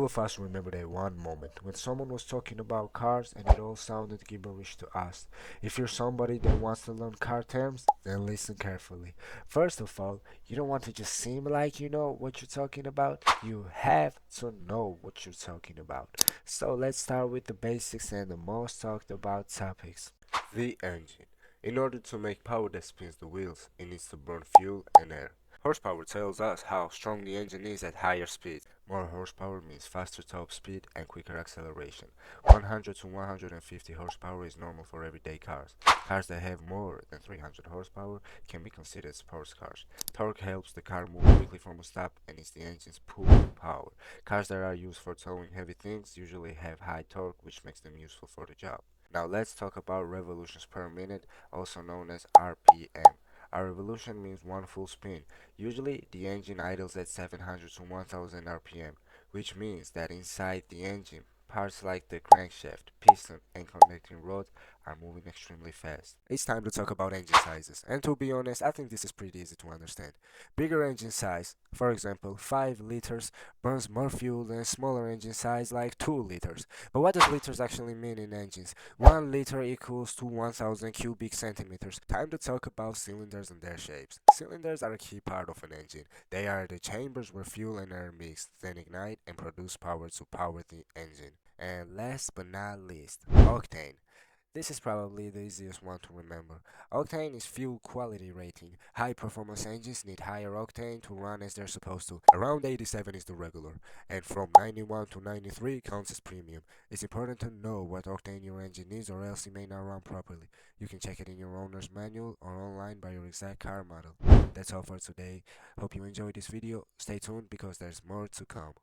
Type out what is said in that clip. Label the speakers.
Speaker 1: All of us remember that one moment when someone was talking about cars and it all sounded gibberish to us. If you're somebody that wants to learn car terms, then listen carefully. First of all, you don't want to just seem like you know what you're talking about. You have to know what you're talking about. So let's start with the basics and the most talked about topics. The engine. In order to make power that spins the wheels, it needs to burn fuel and air. Horsepower tells us how strong the engine is at higher speeds. More horsepower means faster top speed and quicker acceleration. 100 to 150 horsepower is normal for everyday cars. Cars that have more than 300 horsepower can be considered sports cars. Torque helps the car move quickly from a stop and is the engine's pull power. Cars that are used for towing heavy things usually have high torque, which makes them useful for the job. Now let's talk about revolutions per minute, also known as RPM. A revolution means one full spin. Usually, the engine idles at 700 to 1000 RPM, which means that inside the engine, parts like the crankshaft, piston, and connecting rods are moving extremely fast. It's time to talk about engine sizes, and to be honest, I think this is pretty easy to understand. Bigger engine size, for example, 5 liters, burns more fuel than smaller engine size like 2 liters. But what does liters actually mean in engines? 1 liter equals to 1000 cubic centimeters. Time to talk about cylinders and their shapes. Cylinders are a key part of an engine. They are the chambers where fuel and air mix, then ignite and produce power to power the engine. And last but not least, octane. This is probably the easiest one to remember. Octane is fuel quality rating. High performance engines need higher octane to run as they're supposed to. Around 87 is the regular, and from 91 to 93 counts as premium. It's important to know what octane your engine needs or else it may not run properly. You can check it in your owner's manual or online by your exact car model. That's all for today. Hope you enjoyed this video. Stay tuned because there's more to come.